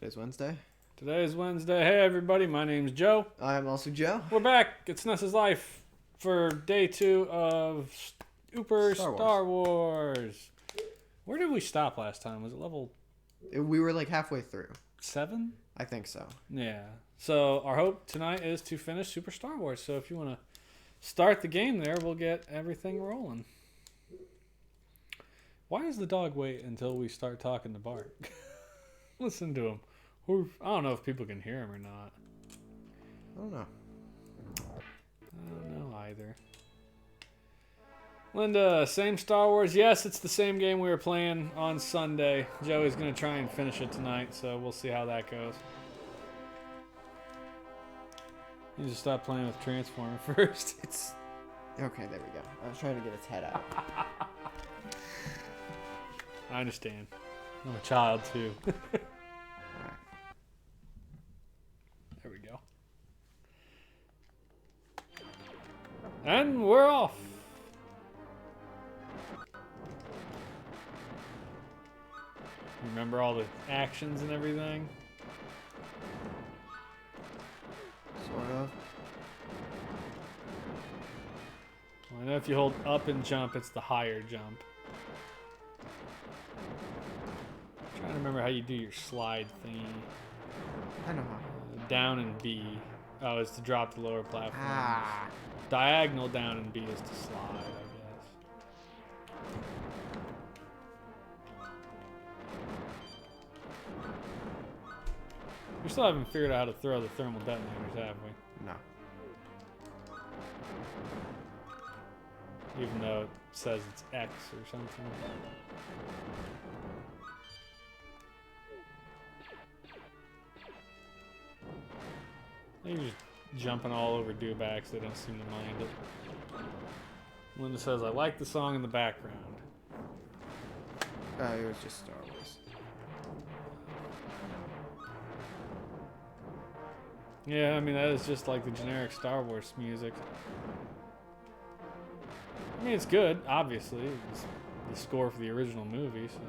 Today's Wednesday. Today is Wednesday. Hey everybody, my name's Joe. I'm also Joe. We're back. It's SNES's Life for day 2 of Star Wars. Where did we stop last time? Was it level We were like halfway through. 7? I think so. Yeah. So our hope tonight is to finish Super Star Wars. So if you want to start the game there, we'll get everything rolling. Why does the dog wait until we start talking to Bart? Listen to him. I don't know if people can hear him or not. I don't know. I don't know either. Linda, same Star Wars? Yes, it's the same game we were playing on Sunday. Joey's going to try and finish it tonight, so we'll see how that goes. You just stop playing with Transformer first. It's... Okay, there we go. I was trying to get its head out. I understand. I'm a child, too. Alright. There we go. And we're off. Remember all the actions and everything? Sort of. Well, I know if you hold up and jump, it's the higher jump. I'm trying to remember how you do your slide thingy. I know how. Down and B. Oh, it's to drop the lower platform. Ah. Diagonal down and B is to slide, I guess. We still haven't figured out how to throw the thermal detonators, have we? No. Even though it says it's X or something. They're just jumping all over dewbacks. They don't seem to mind it. Linda says, I like the song in the background. It was just Star Wars. Yeah, I mean, that is just like the generic Star Wars music. I mean, it's good, obviously. It's the score for the original movie, so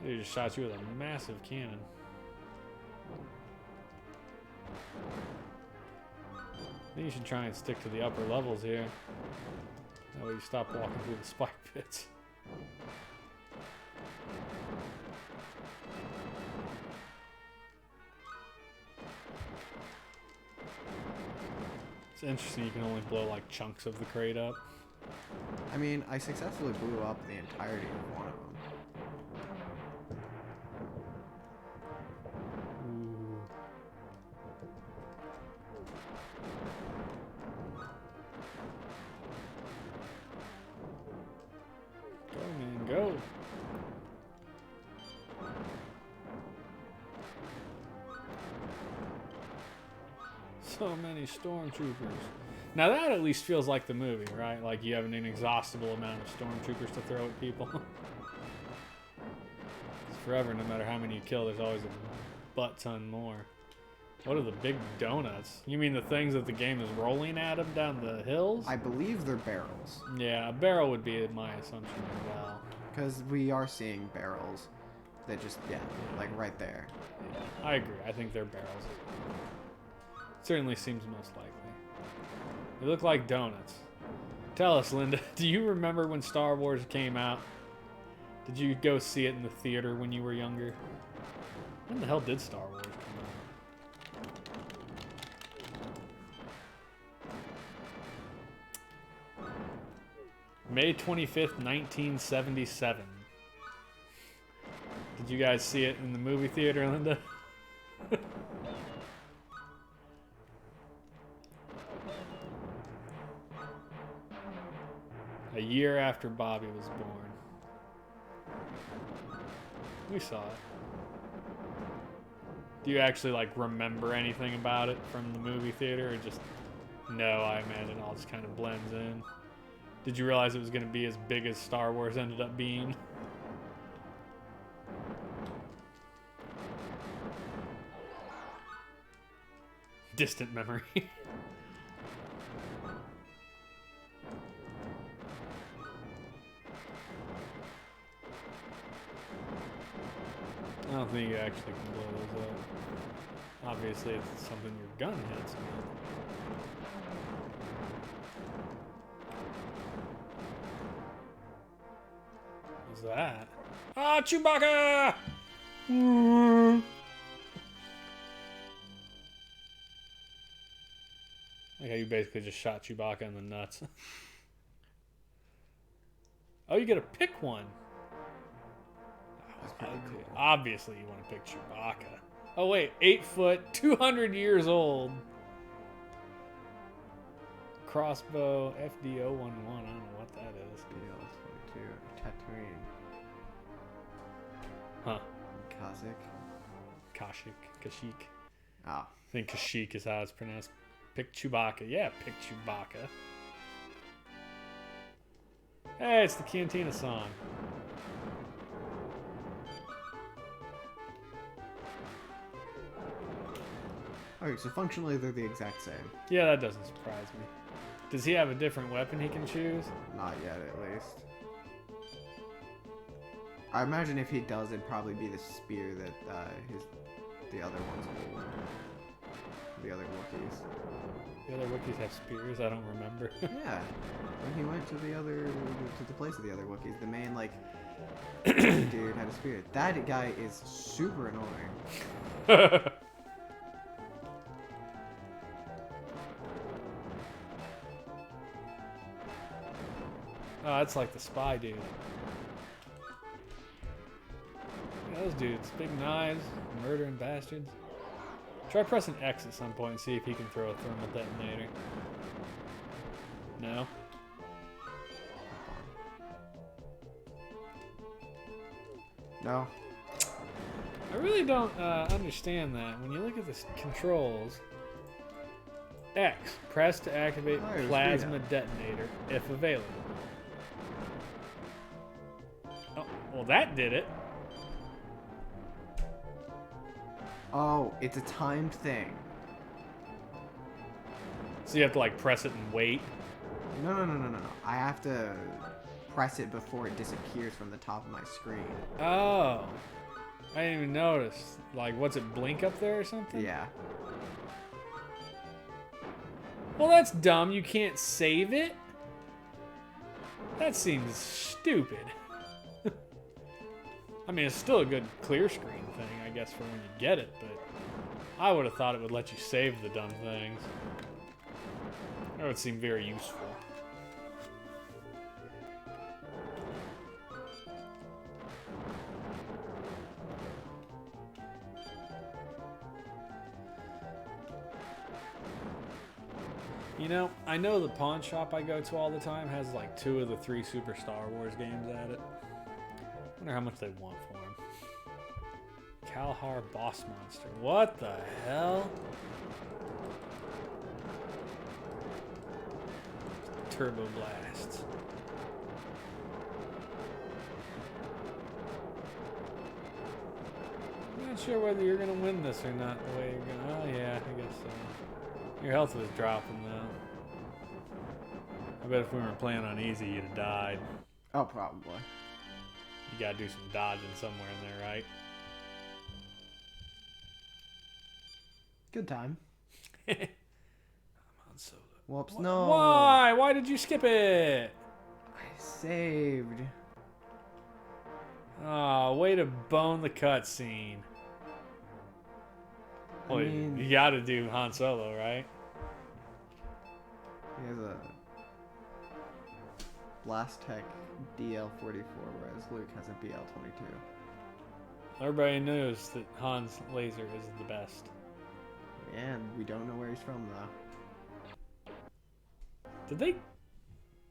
they just shot you with a massive cannon. I think you should try and stick to the upper levels here. That way you stop walking through the spike pits. It's interesting you can only blow like chunks of the crate up. I mean, I successfully blew up the entirety of one of them. Ooh. Go, man, go. So many stormtroopers. Now that at least feels like the movie, right? Like you have an inexhaustible amount of stormtroopers to throw at people. It's forever, no matter how many you kill, there's always a butt ton more. What are the big donuts? You mean the things that the game is rolling at them down the hills? I believe they're barrels. Yeah, a barrel would be my assumption as well. Because we are seeing barrels. They just, yeah, like right there. I agree. I think they're barrels. Certainly seems most likely. They look like donuts. Tell us, Linda, do you remember when Star Wars came out? Did you go see it in the theater when you were younger? When the hell did Star Wars come out? May 25th, 1977. Did you guys see it in the movie theater, Linda? A year after Bobby was born. We saw it. Do you actually like remember anything about it from the movie theater, or just no? I imagine it all just kind of blends in. Did you realize it was going to be as big as Star Wars ended up being? Distant memory. don't think you actually can blow those up. Obviously, it's something your gun hits. What's that? Ah, Chewbacca! Like how you basically just shot Chewbacca in the nuts. Oh, you get to pick one. That's pretty cool. Obviously, you want to pick Chewbacca. Oh, wait. 8 foot, 200 years old. Crossbow FD011. I don't know what that is. BL-22. Tatooine. Huh. Kashyyyk. I Ah. think Kashyyyk is how it's pronounced. Pick Chewbacca. Yeah, pick Chewbacca. Hey, it's the Cantina song. Okay, so functionally they're the exact same. Yeah, that doesn't surprise me. Does he have a different weapon he can choose? Not yet, at least. I imagine if he does, it'd probably be the spear that the other ones hold. The other Wookiees. The other Wookiees have spears? I don't remember. Yeah. When he went to the place of the other Wookiees, the main, like, dude had a spear. That guy is super annoying. Oh, that's like the spy dude. Yeah, those dudes, big knives, murdering bastards. Try pressing X at some point and see if he can throw a thermal detonator. No? No. I really don't understand that. When you look at the controls, X, press to activate Oh, it was plasma Vita. detonator if available. Oh, well that did it. Oh, it's a timed thing. So you have to like press it and wait. No. I have to press it before it disappears from the top of my screen. Oh. I didn't even notice. Like, what's it, blink up there or something? Yeah. Well, that's dumb. You can't save it? That seems stupid. I mean, it's still a good clear screen thing, I guess, for when you get it, but I would have thought it would let you save the dumb things. That would seem very useful. You know, I know the pawn shop I go to all the time has like 2 of the 3 Super Star Wars games at it. I wonder how much they want for them. Kalhar Boss Monster. What the hell? Turbo Blasts. I'm not sure whether you're going to win this or not the way you're going to. Oh, yeah, I guess so. Your health was dropping, though. I bet if we were playing on easy, you'd have died. Oh, probably. You gotta do some dodging somewhere in there, right? Good time. I'm on solo. Whoops, no. Why? Why did you skip it? I saved. Oh, way to bone the cutscene. I Well, mean, you gotta do Han Solo, right? he has a Blast Tech DL-44, whereas Luke has a BL-22. Everybody knows that Han's laser is the best. And we don't know where he's from, though. Did they?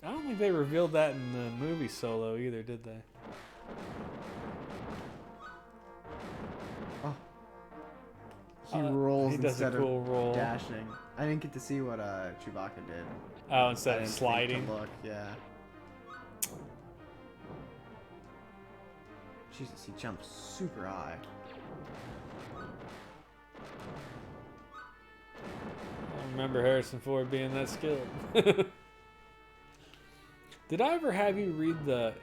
I don't think they revealed that in the movie Solo either, did they? Oh. He rolls he does a instead cool of roll. dashing. I didn't get to see what Chewbacca did. Oh, instead I of didn't think sliding. to look, yeah. Jesus, he jumps super high. I don't remember Harrison Ford being that skilled. Did I ever have you read the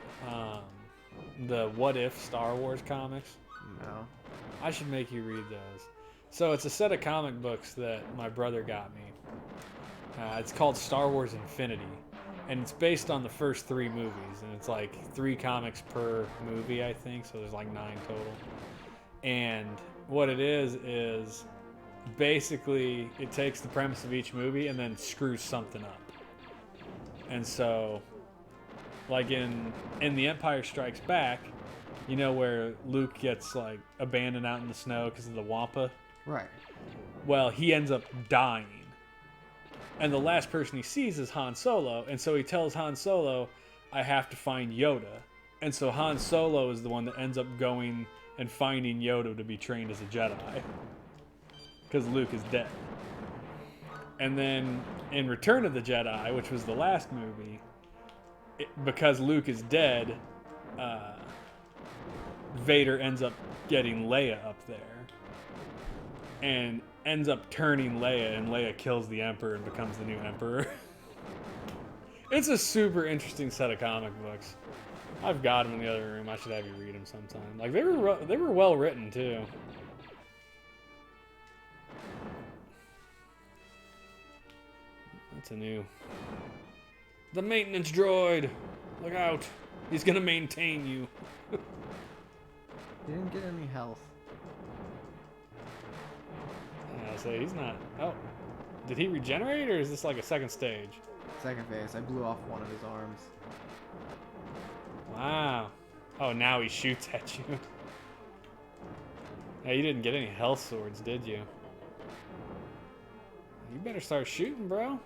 What If Star Wars comics? No. I should make you read those. So it's a set of comic books that my brother got me. It's called Star Wars Infinity, and it's based on the first 3 movies, and it's like 3 comics per movie, I think. So there's like 9 total. And what it is basically it takes the premise of each movie and then screws something up. And so, like in The Empire Strikes Back, you know where Luke gets like abandoned out in the snow because of the Wampa? Right. Well, he ends up dying. And the last person he sees is Han Solo, and so he tells Han Solo, I have to find Yoda. And so Han Solo is the one that ends up going and finding Yoda to be trained as a Jedi. Because Luke is dead. And then in Return of the Jedi, which was the last movie, because Luke is dead, Vader ends up getting Leia up there. And ends up turning Leia, and Leia kills the Emperor and becomes the new Emperor. It's a super interesting set of comic books. I've got them in the other room. I should have you read them sometime. Like they were well written too. That's a new. The maintenance droid. Look out! He's gonna maintain you. He didn't get any health. Yeah, so he's not. Oh, did he regenerate, or is this like a second stage? Second phase. I blew off one of his arms. Wow. Oh, now he shoots at you. Hey, you didn't get any health swords, did you? You better start shooting, bro.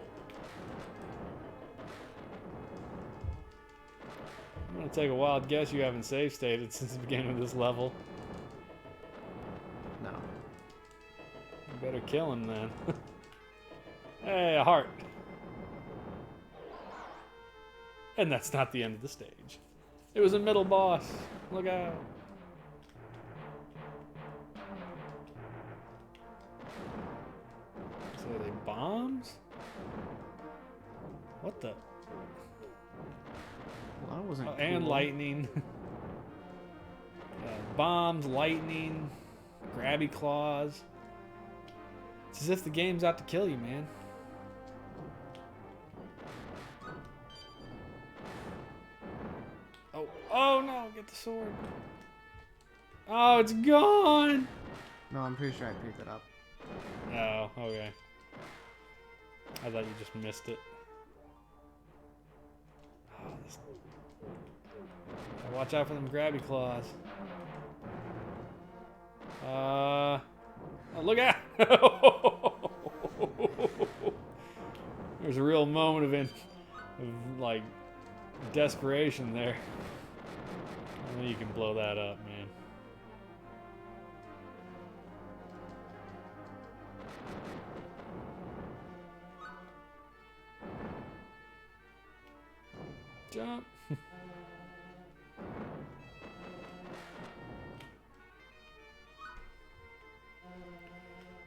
I'm gonna take a wild guess you haven't save stated since the beginning of this level. No. You better kill him then. Hey, a heart. And that's not the end of the stage. It was a middle boss. Look out. So are they bombs? What the? Well, that wasn't And cool. lightning. Bombs, lightning, grabby claws. It's as if the game's out to kill you, man. Oh no, get the sword. Oh, it's gone. No, I'm pretty sure I picked it up. Oh, okay. I thought you just missed it. Oh, this... Watch out for them grabby claws. Oh, look out! There's a real moment of like desperation there. I think you can blow that up, man. Jump.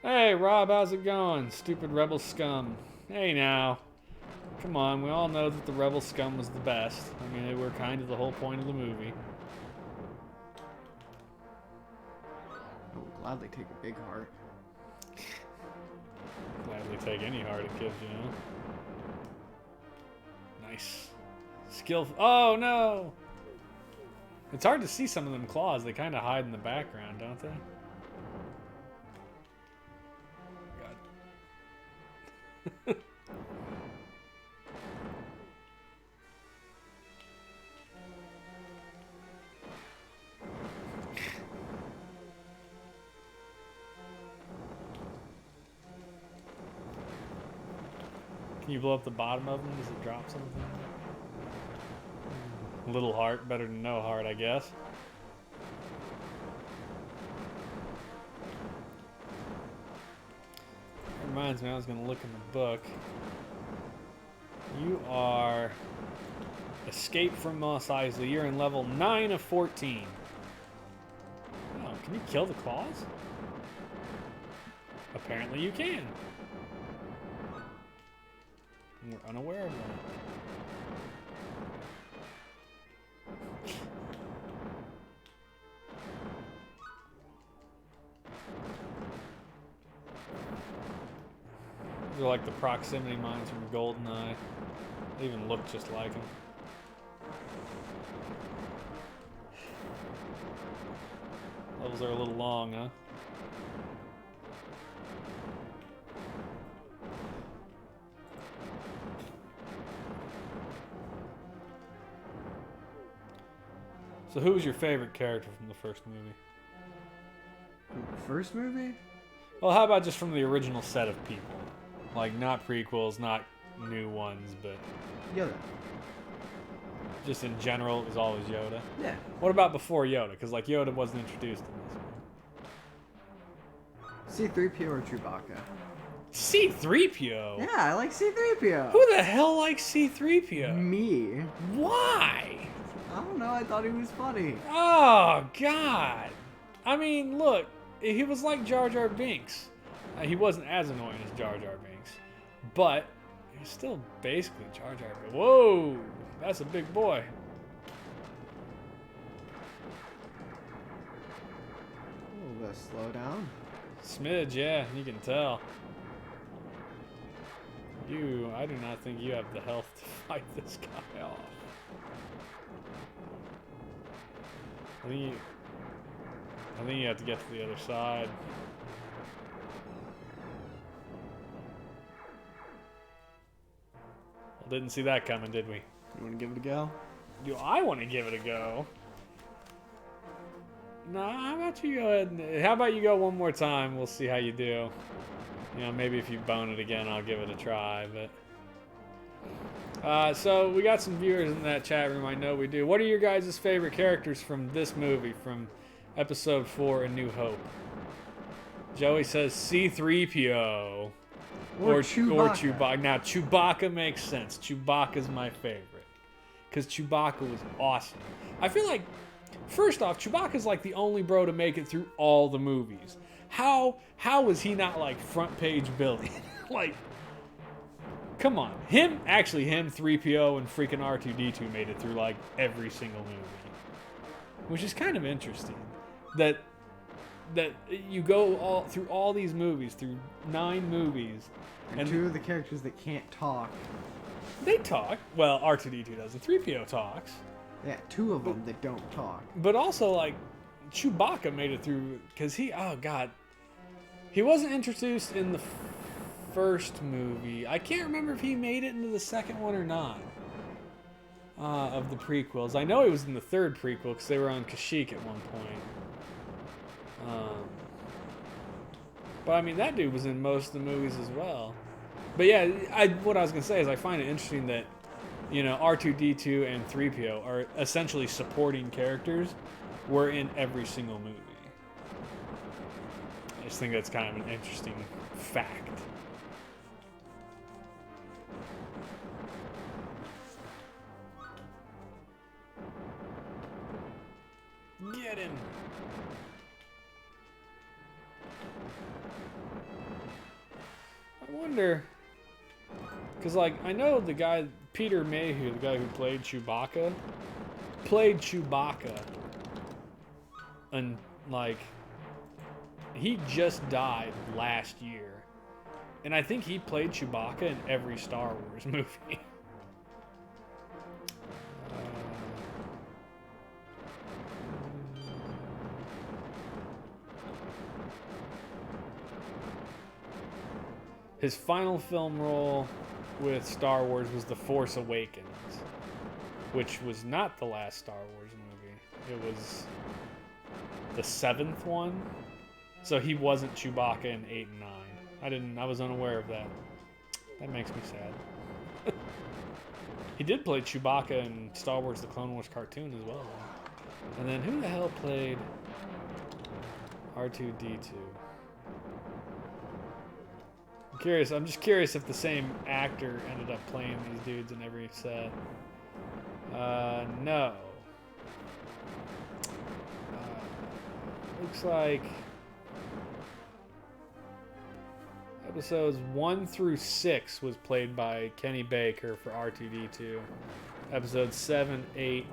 Hey, Rob, how's it going? Stupid rebel scum. Hey, now. Come on, we all know that the rebel scum was the best. I mean, they were kind of the whole point of the movie. I would gladly take a big heart. Gladly take any heart it gives, you know? Nice. Skillful. Oh, no! It's hard to see some of them claws. They kind of hide in the background, don't they? God. Can you blow up the bottom of them? Does it drop something? Little heart, better than no heart, I guess. That reminds me, I was going to look in the book. You are Escape from Mos Eisley. You're in level 9 of 14. Oh, can you kill the claws? Apparently you can. We're unaware of that. They're like the proximity mines from GoldenEye. They even look just like them. Levels are a little long, huh? So who was your favorite character from the first movie? First movie? Well, how about just from the original set of people? Like, not prequels, not new ones, but Yoda. just in general, it was always Yoda. Yeah. What about before Yoda? Because, like, Yoda wasn't introduced in this one. C-3PO or Chewbacca? C-3PO? Yeah, I like C-3PO. Who the hell likes C-3PO? Me. Why? I don't know, I thought he was funny. Oh, God. I mean, look, he was like Jar Jar Binks. He wasn't as annoying as Jar Jar Binks, but he was still basically Jar Jar Binks. Whoa, that's a big boy. A little bit slow down. Smidge, yeah, you can tell. I do not think you have the health to fight this guy off. I think you have to get to the other side. Well, didn't see that coming, did we? You want to give it a go? Do I want to give it a go? Nah, how about you go ahead and... How about you go one more time? We'll see how you do. You know, maybe if you bone it again, I'll give it a try, but... so, we got some viewers in that chat room, I know we do. What are your guys' favorite characters from this movie, from Episode 4, A New Hope? Joey says C-3PO. Or Chewbacca. Or Chewbacca. Now, Chewbacca makes sense. Chewbacca's my favorite. Because Chewbacca was awesome. I feel like, first off, Chewbacca's like the only bro to make it through all the movies. How was he not like front page Billy? Like, come on. Him, 3PO, and freaking R2-D2 made it through like every single movie. Which is kind of interesting. That you go through all these movies, through 9 movies. And 2 of the characters that can't talk. They talk. Well, R2-D2 doesn't. 3PO talks. Yeah, 2 of them that don't talk. But also, like, Chewbacca made it through, because oh god. He wasn't introduced in the first movie. I can't remember if he made it into the second one or not. Of the prequels. I know he was in the third prequel, because they were on Kashyyyk at one point. But I mean, that dude was in most of the movies as well. But yeah, what I was going to say is I find it interesting that, you know, R2-D2 and 3PO are essentially supporting characters. Were in every single movie. I just think that's kind of an interesting fact. Get him! I wonder, because like I know the guy Peter Mayhew, the guy who played Chewbacca, and like he just died last year, and I think he played Chewbacca in every Star Wars movie. His final film role with Star Wars was The Force Awakens, which was not the last Star Wars movie. It was the 7th one. So he wasn't Chewbacca in 8 and 9. I was unaware of that. That makes me sad. He did play Chewbacca in Star Wars The Clone Wars cartoon as well. And then who the hell played R2-D2? I'm just curious if the same actor ended up playing these dudes in every set. No. Looks like episodes 1 through 6 was played by Kenny Baker for R2-D2. Episodes 7, 8,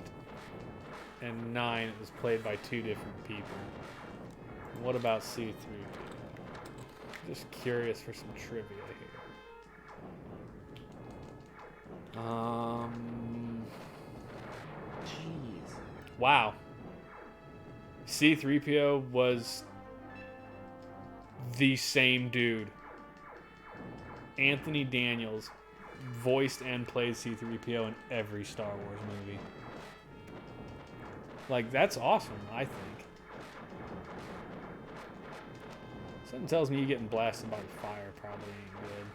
and 9 it was played by 2 different people. What about C3? Just curious for some trivia here. Jeez. Wow. C-3PO was the same dude. Anthony Daniels voiced and played C-3PO in every Star Wars movie. Like, that's awesome, I think. Something tells me you getting blasted by the fire probably ain't good.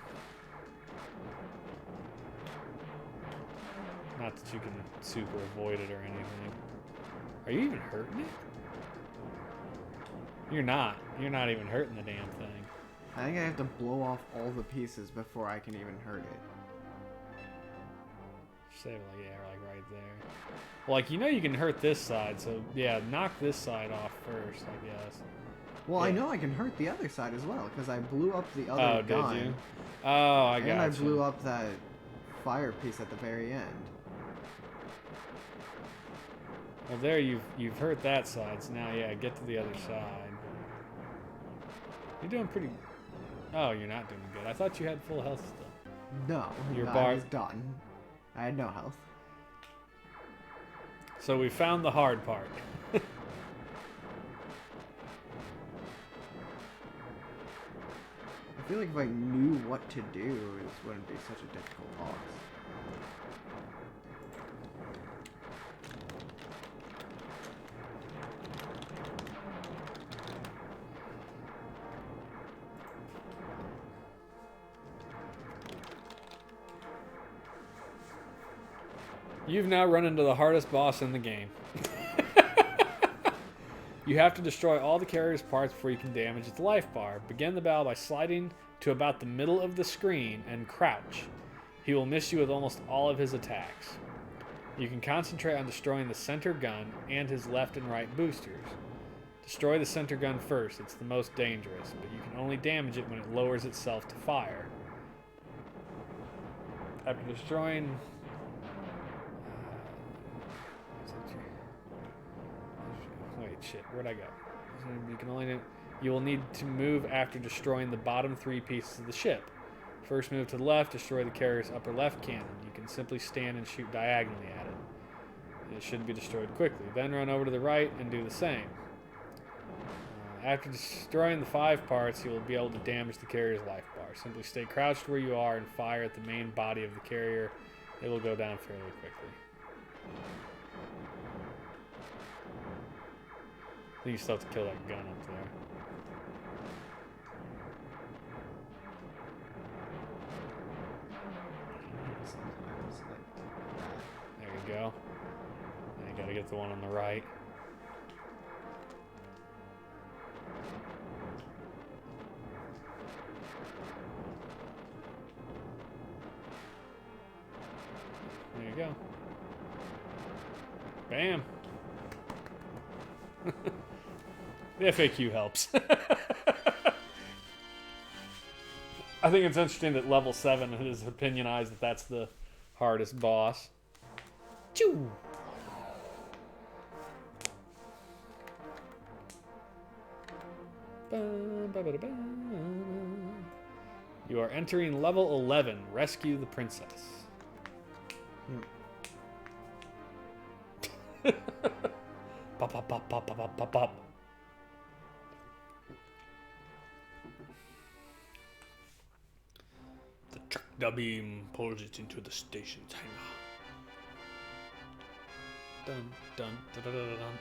Not that you can super avoid it or anything. Are you even hurting it? You're not. You're not even hurting the damn thing. I think I have to blow off all the pieces before I can even hurt it. Save it like, yeah, like right there. Well, like, you know you can hurt this side, so yeah, knock this side off first, I guess. Well, Yeah. I know I can hurt the other side as well, because I blew up the other Oh, gun. did you? Oh, I got And I you. blew up that fire piece at the very end. Well, there you've hurt that side, so now, yeah, get to the other side. You're doing pretty... Oh, you're not doing good. I thought you had full health still. No, Your I bar- was done. I had no health. So we found the hard part. I feel like if I knew what to do, this wouldn't be such a difficult boss. You've now run into the hardest boss in the game. You have to destroy all the carrier's parts before you can damage its life bar. Begin the battle by sliding to about the middle of the screen and crouch. He will miss you with almost all of his attacks. You can concentrate on destroying the center gun and his left and right boosters. Destroy the center gun first, it's the most dangerous, but you can only damage it when it lowers itself to fire. After destroying... Wait, shit, where'd I go? You can only... You will need to move after destroying the bottom three pieces of the ship. First move to the left, destroy the carrier's upper left cannon. You can simply stand and shoot diagonally at it. It should be destroyed quickly. Then run over to the right and do the same. After destroying the 5 parts, you will be able to damage the carrier's life bar. Simply stay crouched where you are and fire at the main body of the carrier. It will go down fairly quickly. I think you still have to kill that gun up there. Sometimes like that. There you go. And you gotta get the one on the right. There you go. Bam. The FAQ helps. I think it's interesting that level 7 is opinionized that that's the hardest boss. Choo! You are entering level 11. Rescue the princess. Pop, pop, pop, pop, pop, pop, pop, pop. The truck beam pulls it into the station's hangar. Dun, dun, dun, dun, dun, dun.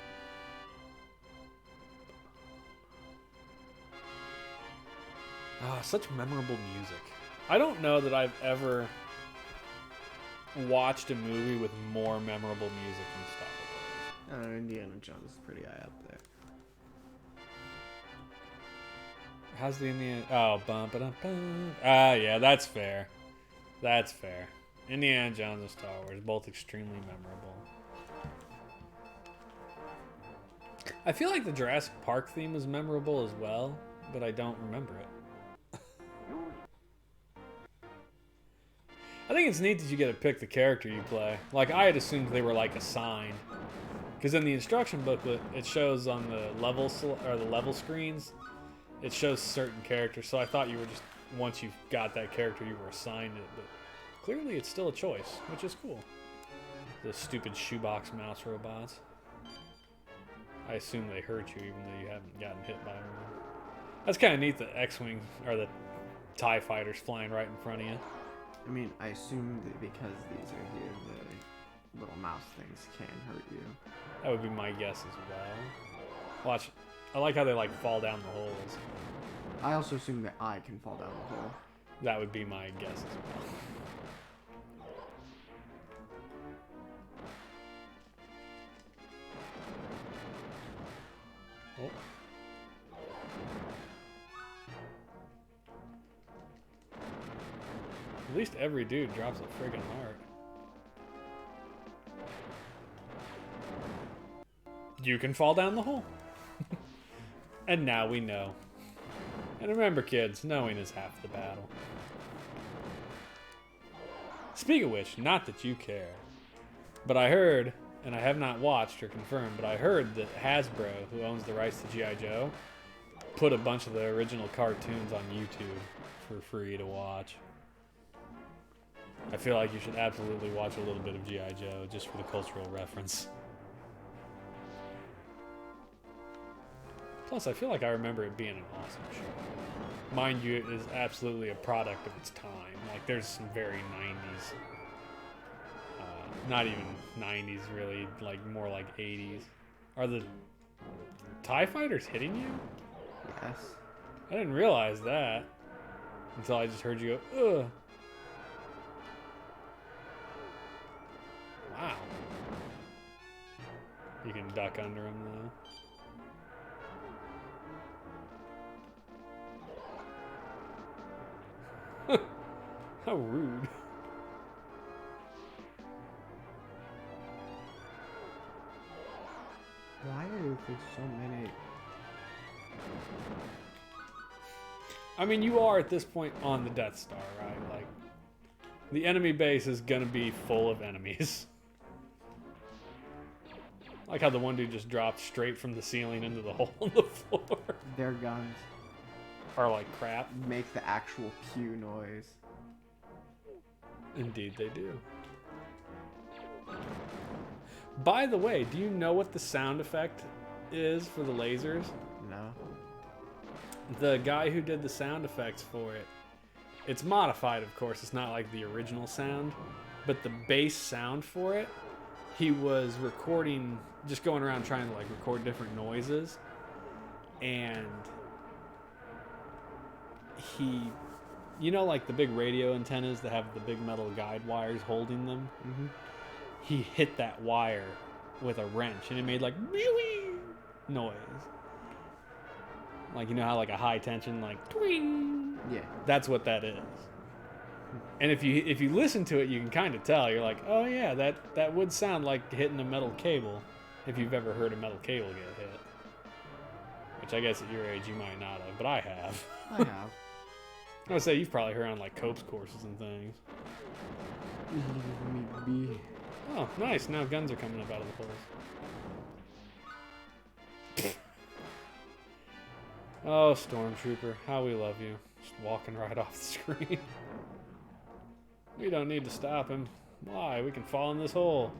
Ah, such memorable music. I don't know that I've ever watched a movie with more memorable music than Star Wars. I don't know, Indiana Jones is pretty high up there. How's the Indiana? Oh, bum, ba-dum, bum. Ah, yeah, that's fair. That's fair. Indiana Jones and Star Wars, both extremely memorable. I feel like the Jurassic Park theme was memorable as well, but I don't remember it. I think it's neat that you get to pick the character you play. Like, I had assumed they were like assigned, because in the instruction booklet, it shows on the level screens, it shows certain characters. So I thought you were just, once you got that character, you were assigned it. But Clearly, it's still a choice, which is cool. The stupid shoebox mouse robots. I assume they hurt you even though you haven't gotten hit by one. That's kind of neat, the X-Wings, or the TIE fighters flying right in front of you. I mean, I assume that because these are here, the little mouse things can hurt you. That would be my guess as well. Watch. I like how they, like, fall down the holes. I also assume that I can fall down the hole. That would be my guess as well. Oh. At least every dude drops a friggin' heart. You can fall down the hole. And now we know. And remember, kids, knowing is half the battle. Speaking of which, not that you care, but I heard, and I have not watched or confirmed, but I heard that Hasbro, who owns the rights to G.I. Joe, put a bunch of the original cartoons on YouTube for free to watch. I feel like you should absolutely watch a little bit of G.I. Joe just for the cultural reference. Plus, I feel like I remember it being an awesome show. Mind you, it is absolutely a product of its time. Like, there's some very 90s, not even 90s really, like more like 80s. Are the TIE fighters hitting you? Yes. I didn't realize that until I just heard you go, ugh. Wow. You can duck under them though. How rude. Why are there so many? I mean, you are at this point on the Death Star, right? Like, the enemy base is gonna be full of enemies. Like how the one dude just dropped straight from the ceiling into the hole in the floor. Their guns Are like crap. make the actual pew noise. Indeed they do. By the way, do you know what the sound effect is for the lasers? No. The guy who did the sound effects for it, it's modified, of course. It's not like the original sound, but the base sound for it, he was recording, just going around trying to like record different noises, and he, you know, like the big radio antennas that have the big metal guide wires holding them? Mm-hmm. He hit that wire with a wrench and it made like noise. Like, you know how like a high tension like twing? Yeah. That's what that is. And if you listen to it, you can kind of tell. You're like, oh yeah, that would sound like hitting a metal cable, if you've ever heard a metal cable get hit. Which I guess at your age you might not have, but I have. I have. I would say you've probably heard on like Copes courses and things. Maybe. Oh, nice. Now guns are coming up out of the holes. Oh, Stormtrooper, how we love you. Just walking right off the screen. We don't need to stop him. Why? We can fall in this hole.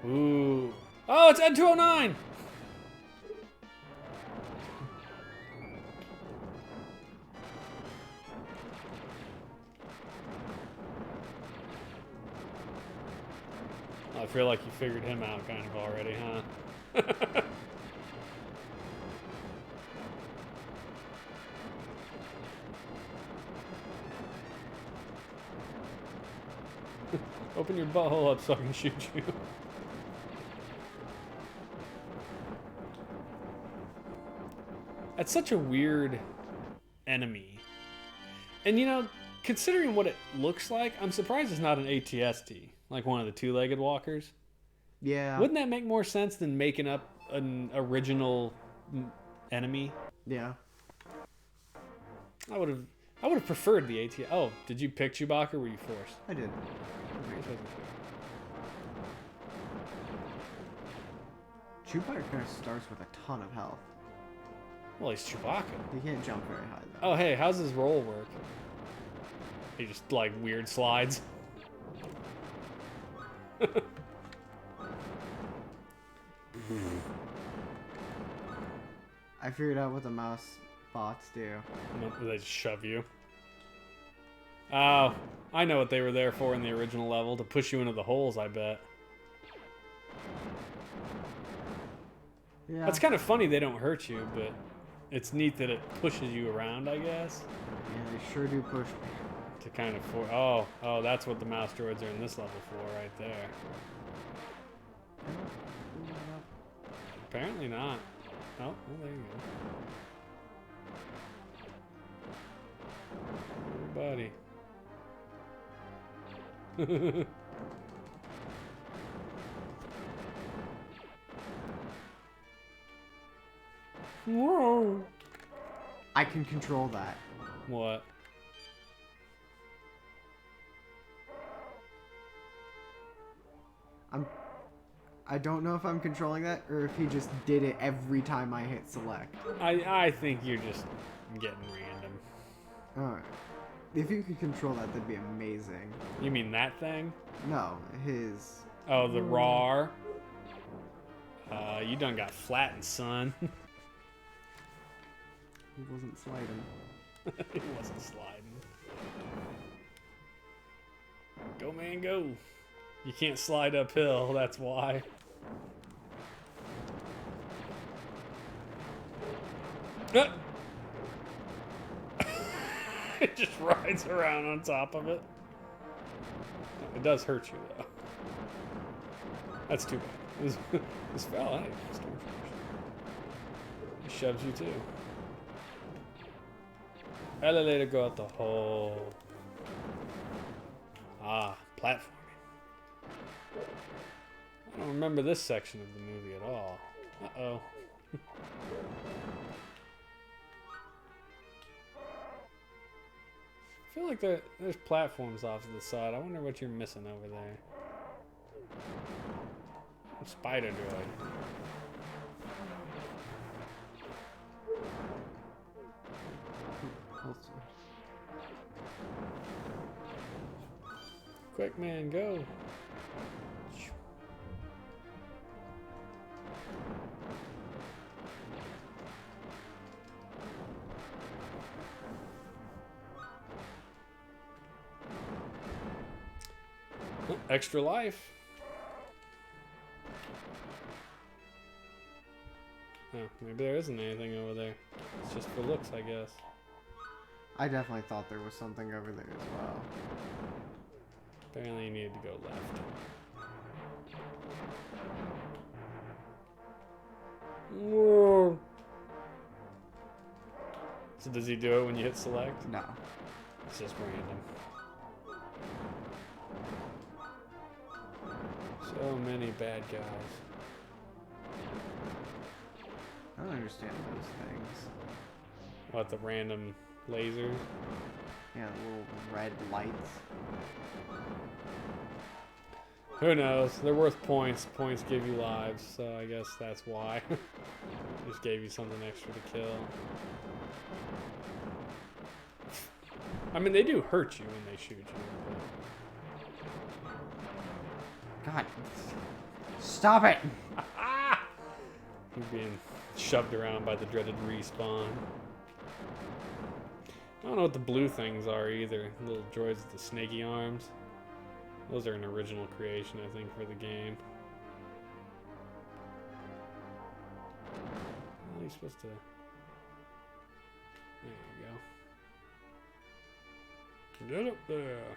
Ooh. Oh, it's Ed 209! I feel like you figured him out kind of already, huh? Open your butthole up so I can shoot you. That's such a weird enemy. And you know, considering what it looks like, I'm surprised it's not an ATST, like one of the two-legged walkers. Yeah. Wouldn't that make more sense than making up an original enemy? Yeah. I would have preferred the ATST. Oh, did you pick Chewbacca or were you forced? I did. Chewbacca kind of starts with a ton of health. Well, he's Chewbacca. He can't jump very high though. Oh, hey, how's his roll work? He just, like, weird slides. I figured out what the mouse bots do. They just shove you. Oh, I know what they were there for in the original level, to push you into the holes, I bet. Yeah. That's kind of funny they don't hurt you, but it's neat that it pushes you around, I guess. Yeah, they sure do push me. To kind of oh, that's what the mouse droids are in this level for, right there. Apparently not. Oh, well, there you go. Buddy. Whoa. I can control that. What? I don't know if I'm controlling that or if he just did it every time I hit select. I think you're just getting random. Alright. If you could control that, that'd be amazing. You mean that thing? No, his... Oh, the RAR? You done got flattened, son. He wasn't sliding. He wasn't sliding. Go, man, go. You can't slide uphill, that's why. It just rides around on top of it. It does hurt you, though. That's too bad. This fell out. It shoves you, too. Elevator go out the hole. Ah, platforming. I don't remember this section of the movie at all. Uh-oh. I feel like there's platforms off to the side. I wonder what you're missing over there. Spider droid. Quick, man, go. Extra life. Oh, maybe there isn't anything over there. It's just for looks, I guess. I definitely thought there was something over there as well. Apparently you needed to go left. Whoa. So does he do it when you hit select? No. It's just random. So many bad guys. I don't understand those things. What, the random lasers? Yeah, the little red lights. Who knows? They're worth points. Points give you lives, so I guess that's why. Just gave you something extra to kill. I mean, they do hurt you when they shoot you. But... God. Stop it! You're being shoved around by the dreaded respawn. I don't know what the blue things are either. Little droids with the snaky arms. Those are an original creation, I think, for the game. How are you supposed to... There you go. Get up there.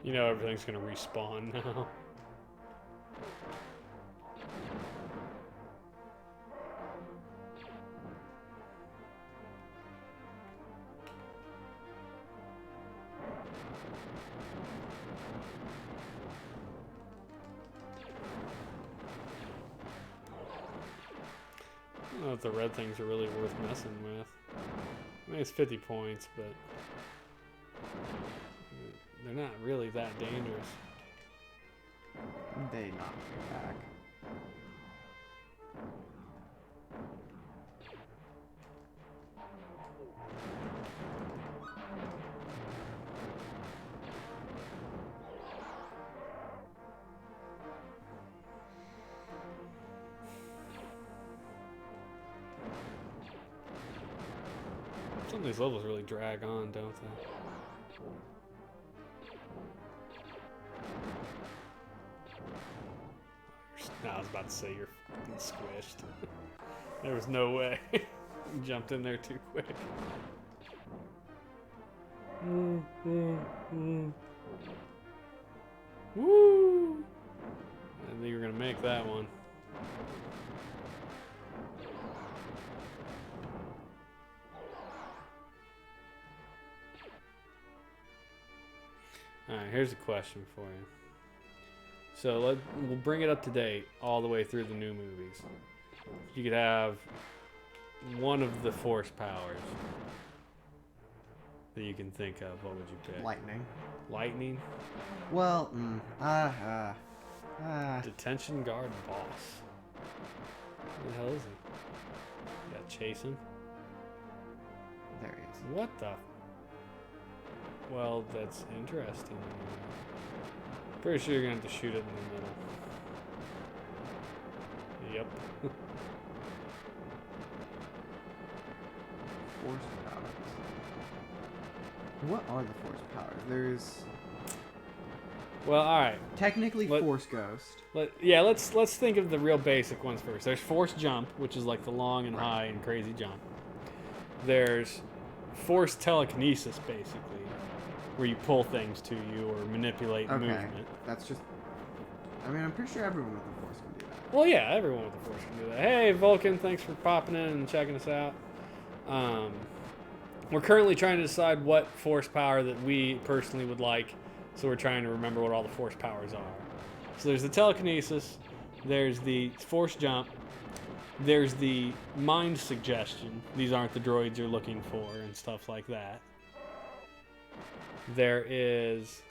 You know everything's gonna respawn now. know if the red things are really worth messing with. I mean, it's 50 points, but they're not really that dangerous. They knock me back. Some of these levels really drag on, don't they? No, I was about to say you're fucking squished. There was no way. You jumped in there too quick. Woo! I think you're gonna make that one. Alright, here's a question for you. So we'll bring it up to date all the way through the new movies. You could have one of the force powers that you can think of. What would you pick? Lightning. Lightning? Well, Detention guard boss. Where the hell is he? Got chase him? there he is. What the? Well, that's interesting. Pretty sure you're gonna have to shoot it in the middle. Yep. Force powers. What are the force powers? There's Well, all right. technically Force Ghost. Let's think of the real basic ones first. There's force jump, which is like the long and high and crazy jump. There's force telekinesis, basically, where you pull things to you or manipulate movement. That's just. I mean, I'm pretty sure everyone with the Force can do that. Well, yeah, everyone with the force can do that. Hey, Vulcan, thanks for popping in and checking us out. We're currently trying to decide what force power that we personally would like, so we're trying to remember what all the force powers are. So there's the telekinesis, there's the force jump, there's the mind suggestion. These aren't the droids you're looking for and stuff like that. There is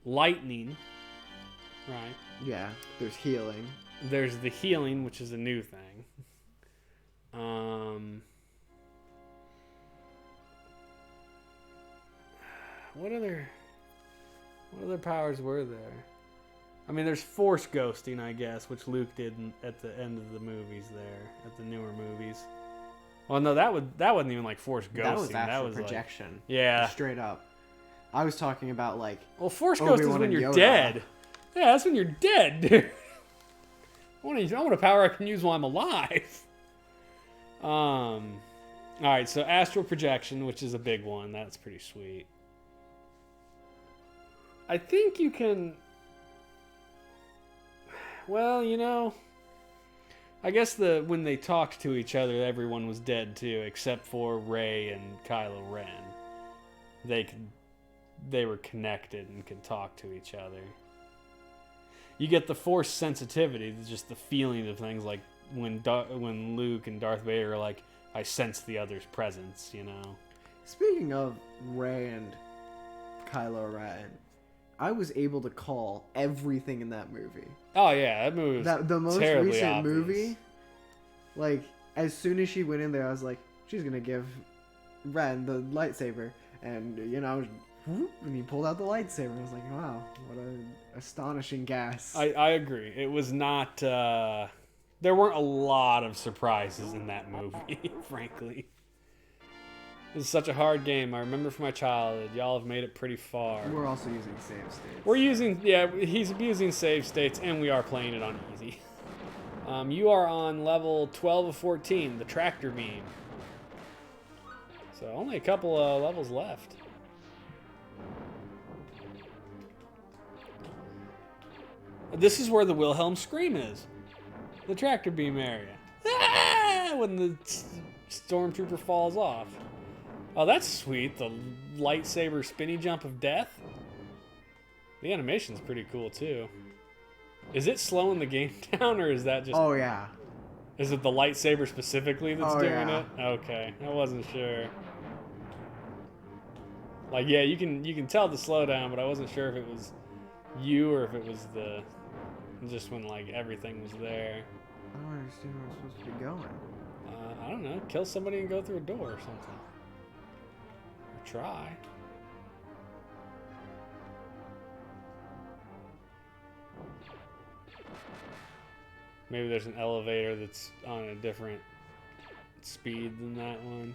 lightning, right? Yeah, there's healing. There's the healing, which is a new thing. What other powers were there? I mean, there's force ghosting, I guess, which Luke did at the end of the movies there, at the newer movies. Well, no, that wasn't even like force ghosting. That was actual like, projection. yeah. Straight up. I was talking about like. Well, force ghost is Obi-Wan when and you're Yoda. dead. Yeah, that's when you're dead, dude. I want a power I can use while I'm alive. All right, so astral projection, which is a big one. That's pretty sweet. I think you can. Well, I guess when they talked to each other, everyone was dead too, except for Rey and Kylo Ren. They were connected and could talk to each other. You get the force sensitivity, just the feeling of things, like when Luke and Darth Vader are like, I sense the other's presence, Speaking of Rey and Kylo Ren, I was able to call everything in that movie. Oh yeah, that movie was the most terribly recent obvious. movie. Like, as soon as she went in there, I was like, she's gonna give Ren the lightsaber, and when he pulled out the lightsaber, I was like, wow, what an astonishing guess. I agree. It was not. There weren't a lot of surprises in that movie, frankly. This is such a hard game. I remember from my childhood. Y'all have made it pretty far. We're also using save states. He's using save states, and we are playing it on easy. You are on level 12 of 14, the tractor beam. So only a couple of levels left. This is where the Wilhelm scream is. The tractor beam area. Ah! When the stormtrooper falls off. Oh, that's sweet. The lightsaber spinny jump of death. The animation's pretty cool, too. Is it slowing the game down, or is that just... Oh, yeah. Is it the lightsaber specifically that's Oh, doing yeah. it? Okay, I wasn't sure. Like, yeah, you can tell the slowdown, but I wasn't sure if it was you or if it was the just when like everything was there. I don't understand where I'm supposed to be going. I don't know. Kill somebody and go through a door or something. Or try. Maybe there's an elevator that's on a different speed than that one.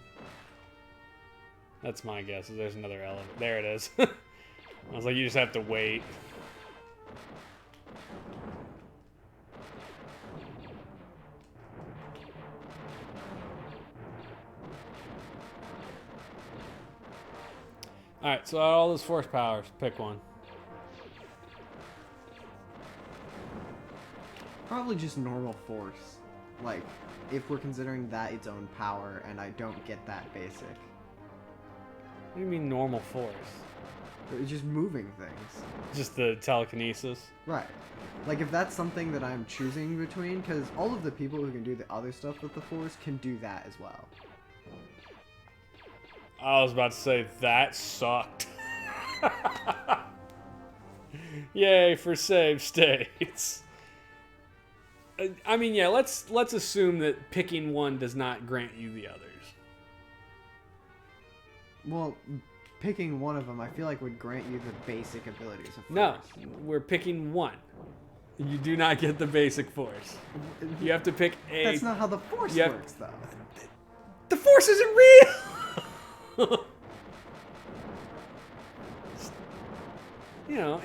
That's my guess. There's another elevator. There it is. I was like, you just have to wait. Alright, so out of all those force powers, pick one. Probably just normal force. Like, if we're considering that its own power, and I don't get that basic. What do you mean normal force? It's just moving things. Just the telekinesis? Right. Like, if that's something that I'm choosing between, because all of the people who can do the other stuff with the force can do that as well. I was about to say, that sucked. Yay for save states. I mean, yeah, let's assume that picking one does not grant you the others. Well, picking one of them, I feel like would grant you the basic abilities of force. No, we're picking one. You do not get the basic force. You have to pick a... That's not how the force works, though. The force isn't real! You know,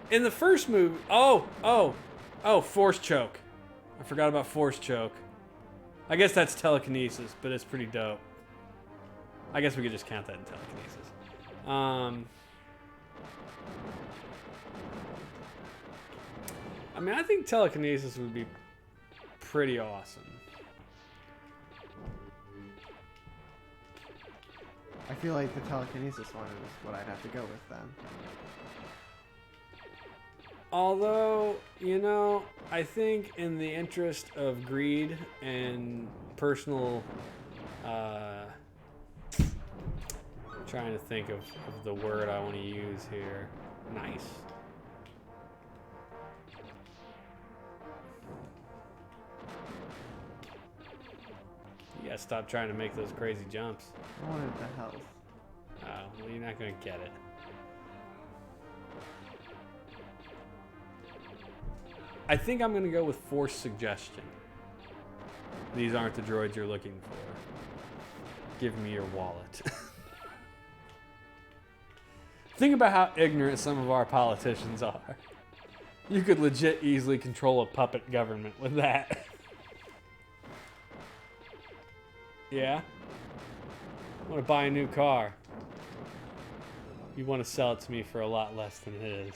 in the first movie... Oh, force choke. I forgot about force choke. I guess that's telekinesis, but it's pretty dope. I guess we could just count that in telekinesis. I mean, I think telekinesis would be pretty awesome. I feel like the telekinesis one is what I'd have to go with then. Although, you know, I think in the interest of greed and personal, trying to think of the word I want to use here. Nice. You gotta stop trying to make those crazy jumps. I wanted the health. Oh, well, you're not gonna get it. I think I'm gonna go with force suggestion. These aren't the droids you're looking for. Give me your wallet. Think about how ignorant some of our politicians are. You could legit easily control a puppet government with that. Yeah? I want to buy a new car. You want to sell it to me for a lot less than it is.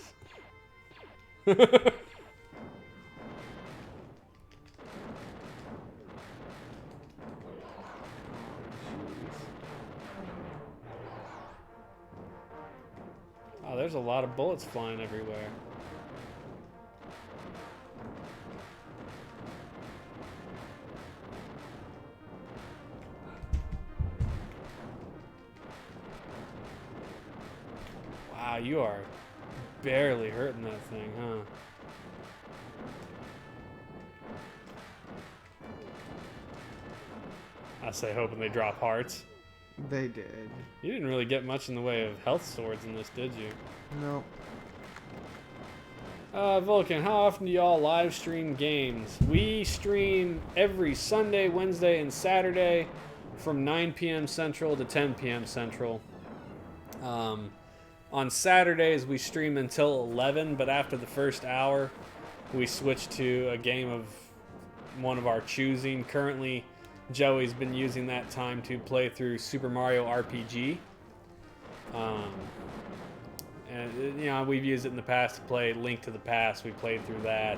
Oh, there's a lot of bullets flying everywhere. Wow, you are barely hurting that thing, huh? I say hoping they drop hearts. They did. You didn't really get much in the way of health swords in this, did you? No. Vulcan, how often do y'all live stream games? We stream every Sunday, Wednesday, and Saturday from 9 p.m. Central to 10 p.m. Central. On Saturdays, we stream until 11, but after the first hour, we switch to a game of one of our choosing. Currently, Joey's been using that time to play through Super Mario RPG. And, you know, we've used it in the past to play Link to the Past. We played through that.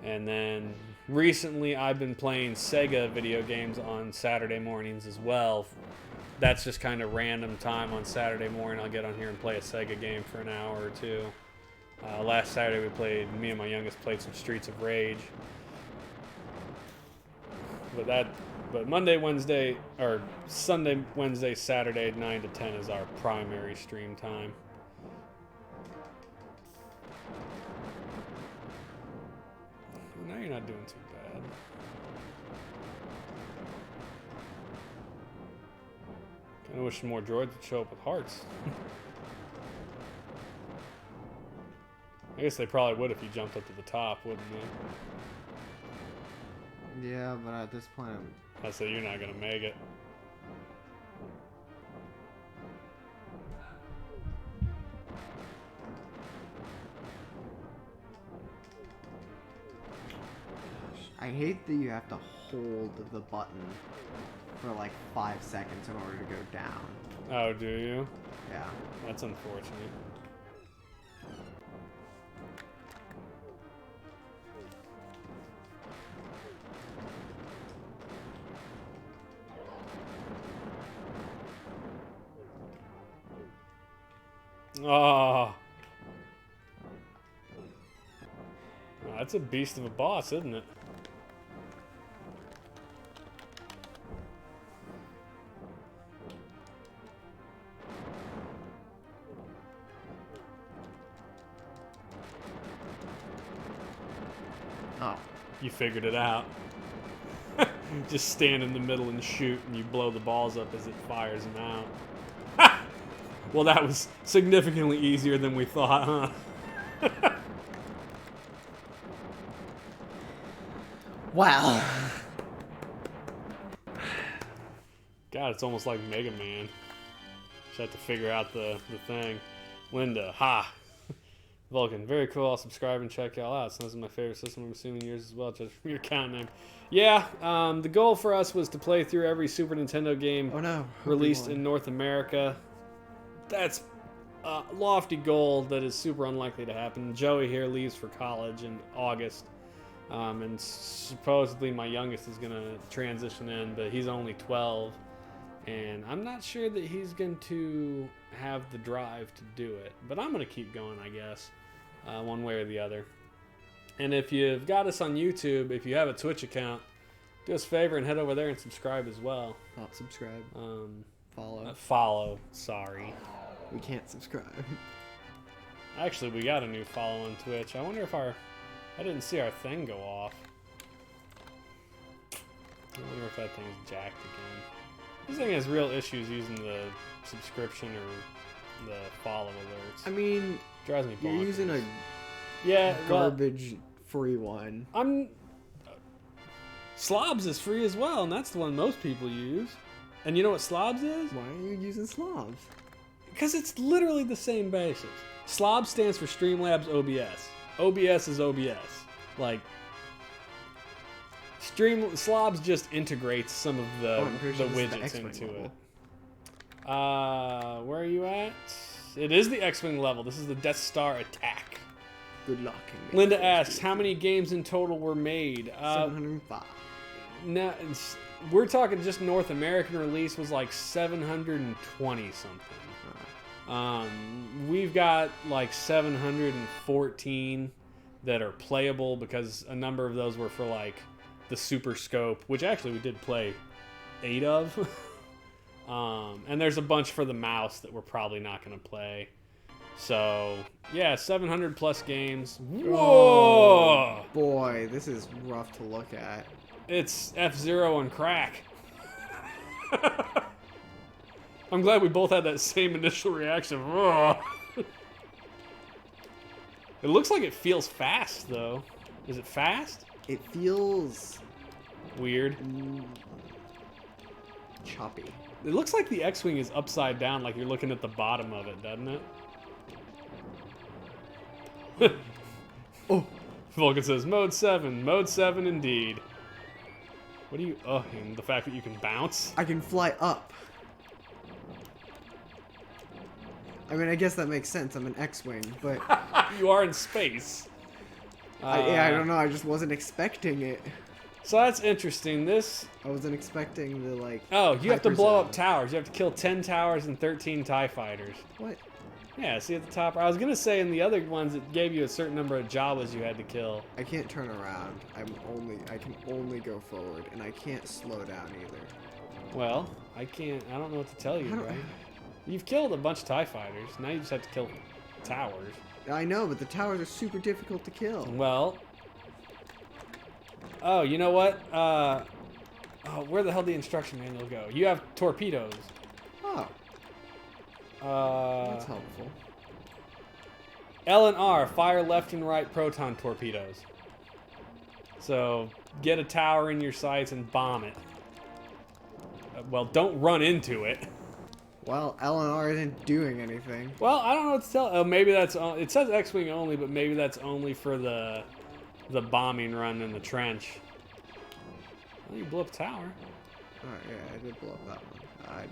And then recently, I've been playing Sega video games on Saturday mornings as well. That's just kind of random time on Saturday morning. I'll get on here and play a Sega game for an hour or two. Last Saturday, me and my youngest played some Streets of Rage. But Monday, Wednesday, or Sunday, Wednesday, Saturday, 9 to 10 is our primary stream time. Well, now you're not doing too bad. Kind of wish more droids would show up with hearts. I guess they probably would if you jumped up to the top, wouldn't they? Yeah, but at this point, I say you're not gonna make it. I hate that you have to hold the button for like 5 seconds in order to go down. Oh, do you? Yeah. That's unfortunate. Oh. That's a beast of a boss, isn't it? Oh. You figured it out. Just stand in the middle and shoot, and you blow the balls up as it fires them out. Well, that was significantly easier than we thought, huh? Wow. God, it's almost like Mega Man. Just have to figure out the thing. Linda, ha! Vulcan, very cool. I'll subscribe and check y'all out. SNES is my favorite system. I'm assuming yours as well, judge from your account name. Yeah, the goal for us was to play through every Super Nintendo game released in North America. That's a lofty goal that is super unlikely to happen. Joey here leaves for college in August. And supposedly my youngest is going to transition in, but he's only 12. And I'm not sure that he's going to have the drive to do it. But I'm going to keep going, I guess, one way or the other. And if you've got us on YouTube, if you have a Twitch account, do us a favor and head over there and subscribe as well. Not subscribe. Follow. Follow, sorry. We can't subscribe. Actually, we got a new follow on Twitch. I wonder if I didn't see our thing go off. I wonder if that thing's jacked again. This thing has real issues using the subscription or the follow alerts. I mean, drives me bonkers. You're using a garbage free one. Slobs is free as well, and that's the one most people use. And you know what Slobs is? Why are you using Slobs? Because it's literally the same basics. Slob stands for Streamlabs OBS. OBS is OBS. Like, Slobs just integrates some of the widgets into it. Where are you at? It is the X-Wing level. This is the Death Star attack. Good luck. Linda asks, how many games in total were made? 705. No, we're talking just North American release was like 720 something. We've got like 714 that are playable because a number of those were for like the Super Scope, which actually we did play 8 of. And there's a bunch for the mouse that we're probably not going to play. So, yeah, 700 plus games. Whoa! Oh, boy, this is rough to look at. It's F-Zero on crack. I'm glad we both had that same initial reaction. It looks like it feels fast, though. Is it fast? It feels weird. Choppy. It looks like the X-Wing is upside down, like you're looking at the bottom of it, doesn't it? Oh. Vulcan says, Mode 7. Mode 7 indeed. What do you... Oh, and the fact that you can bounce? I can fly up. I mean, I guess that makes sense. I'm an X-Wing, but... You are in space. Yeah, I don't know. I just wasn't expecting it. So that's interesting. I wasn't expecting the, like... Oh, you have to blow up towers. You have to kill 10 towers and 13 TIE fighters. What? Yeah, see at the top. I was gonna say in the other ones it gave you a certain number of Jawas you had to kill. I can't turn around. I can only go forward, and I can't slow down either. Well, I don't know what to tell you, right? You've killed a bunch of TIE fighters. Now you just have to kill towers. I know, but the towers are super difficult to kill. Well. Oh, you know what? Oh, where the hell did the instruction manual go? You have torpedoes. Oh. That's helpful. L and R, fire left and right proton torpedoes. So, get a tower in your sights and bomb it. Well, don't run into it. Well, L and R isn't doing anything. Well, I don't know what to tell. Oh, maybe that's... It says X-Wing only, but maybe that's only for the bombing run in the trench. Well, you blew up a tower. Oh, yeah, I did blow up that one. I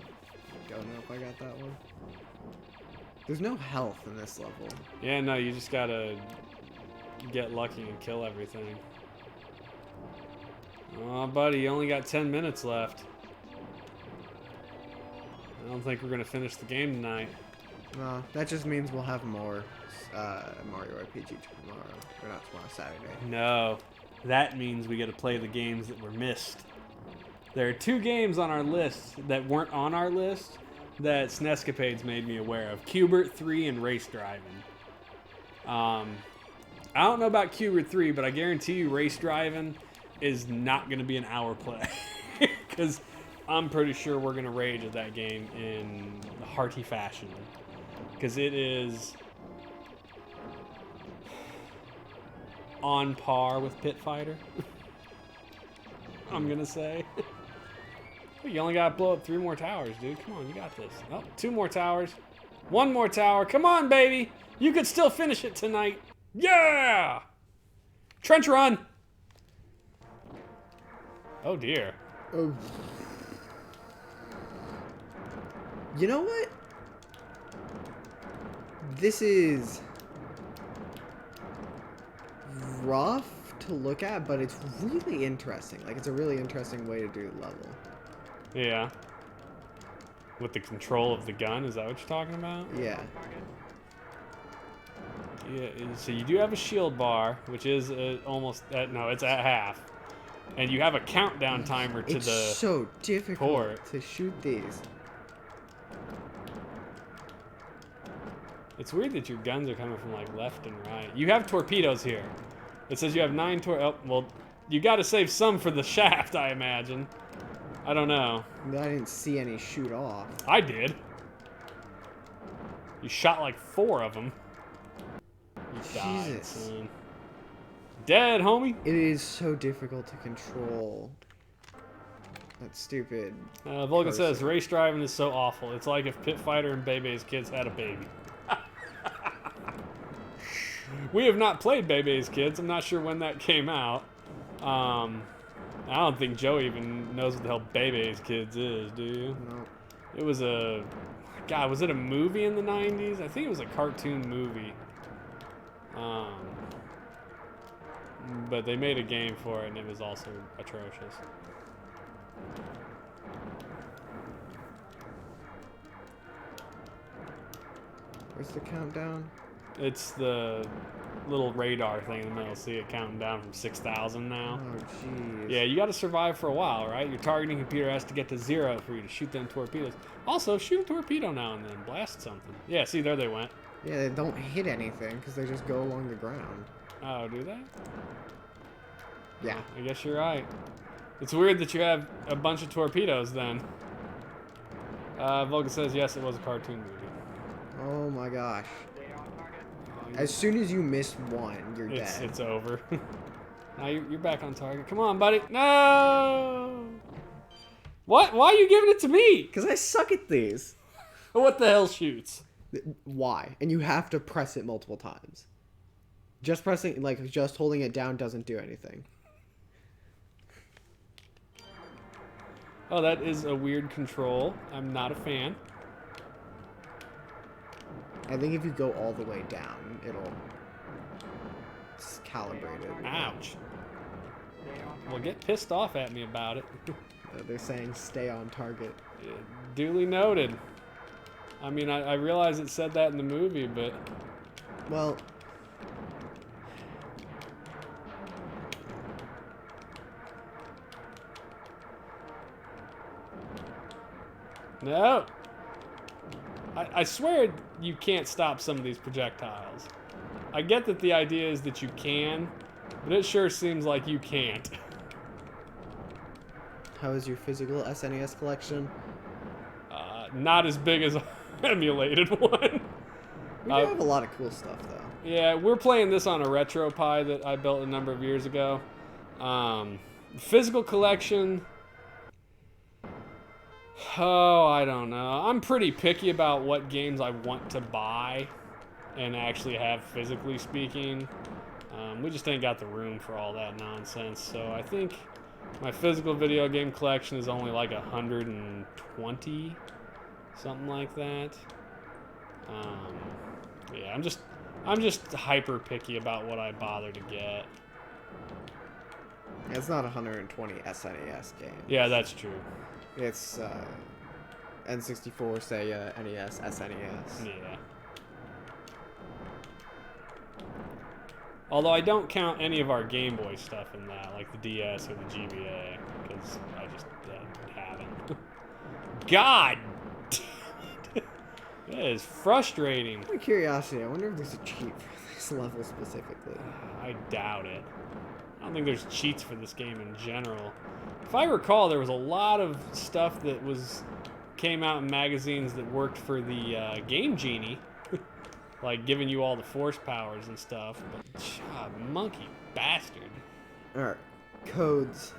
don't know if I got that one. There's no health in this level. Yeah, no, you just gotta get lucky and kill everything. Oh, buddy, you only got 10 minutes left. I don't think we're gonna finish the game tonight. No, that just means we'll have more Mario RPG tomorrow. Or not tomorrow, Saturday. No, that means we gotta play the games that were missed. There are 2 games on our list that weren't on our list that SNEScapades made me aware of. Q*bert 3 and Race Driving. I don't know about Q*bert 3, but I guarantee you Race Driving is not going to be an hour play. Because I'm pretty sure we're going to rage at that game in hearty fashion. Because it is on par with Pit Fighter. I'm going to say. You only got to blow up 3 more towers, dude. Come on, you got this. Oh, 2 more towers. 1 more tower. Come on, baby. You could still finish it tonight. Yeah! Trench run. Oh, dear. Oh. You know what? This is rough to look at, but it's really interesting. Like, it's a really interesting way to do the level. Yeah. With the control of the gun, is that what you're talking about? Yeah. Yeah, so you do have a shield bar, which is almost no, it's at half. And you have a countdown timer to it's the so difficult port. to shoot these. It's weird that your guns are coming from like left and right. You have torpedoes here. It says you have 9 oh, well, you got to save some for the shaft, I imagine. I don't know. I didn't see any shoot off. I did. You shot like 4 of them. You died, Jesus. son. Dead, homie. It is so difficult to control. That's stupid. Vulcan says, race driving is so awful. It's like if Pit Fighter and Bebe's Kids had a baby. We have not played Bebe's Kids. I'm not sure when that came out. I don't think Joe even knows what the hell Bebe's Kids is, do you? No. It was a... God, was it a movie in the 90s? I think it was a cartoon movie. But they made a game for it, and it was also atrocious. Where's the countdown? It's the little radar thing in the middle. See it counting down from 6,000 now. Oh, jeez. Yeah, you got to survive for a while, right? Your targeting computer has to get to 0 for you to shoot them torpedoes. Also, shoot a torpedo now and then. Blast something. Yeah, see, there they went. Yeah, they don't hit anything because they just go along the ground. Oh, do they? Yeah. I guess you're right. It's weird that you have a bunch of torpedoes then. Vulcan says, yes, it was a cartoon movie. Oh my gosh. As soon as you miss one, you're dead. It's over. Now you're back on target. Come on, buddy. No! What? Why are you giving it to me? Because I suck at these. What the hell shoots? Why? And you have to press it multiple times. Just pressing, like, just holding it down doesn't do anything. Oh, that is a weird control. I'm not a fan. I think if you go all the way down, it'll... It's calibrated. Ouch. Well, get pissed off at me about it. They're saying stay on target. Duly noted. I mean, I realize it said that in the movie, but Well, no. I swear you can't stop some of these projectiles. I get that the idea is that you can, but it sure seems like you can't. how is your physical SNES collection? Not as big as an emulated one. We do have a lot of cool stuff, though. Yeah, we're playing this on a RetroPie that I built a number of years ago. Physical collection. Oh, I don't know. I'm pretty picky about what games I want to buy and actually have, physically speaking. We just ain't got the room for all that nonsense. So I think my physical video game collection is only like 120, something like that. Yeah, I'm just hyper picky about what I bother to get. It's not 120 SNES games. Yeah, that's true. It's N64, Sega, NES, SNES. Yeah. Although I don't count any of our Game Boy stuff in that, like the DS or the GBA, because I just haven't. God damn it. That is frustrating. Out of curiosity, I wonder if there's a cheat for this level specifically. I doubt it. I don't think there's cheats for this game in general. If I recall, there was a lot of stuff that came out in magazines that worked for the Game Genie. Like giving you all the force powers and stuff, but monkey bastard. Alright, codes.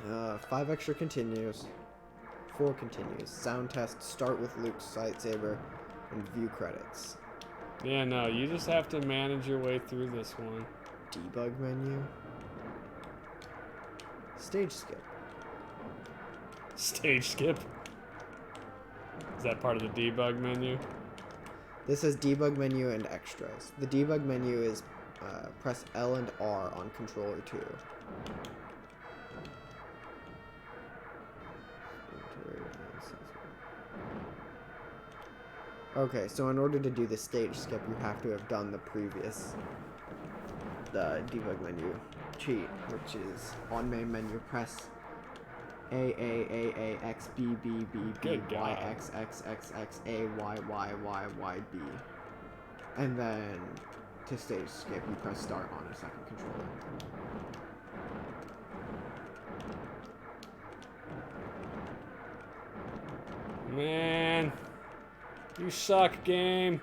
5 extra continues. 4 continues. Sound test, start with Luke's lightsaber, and view credits. Yeah, no, you just have to manage your way through this one. Debug menu. Stage skip. Stage skip? Is that part of the debug menu? This says debug menu and extras. The debug menu is press L and R on controller 2. Okay, so in order to do the stage skip, you have to have done the previous debug menu cheat, which is on main menu, press A X B B B B Y X X X X A Y Y Y Y B, and then to stage skip, you press start on a second controller. Man, you suck, game.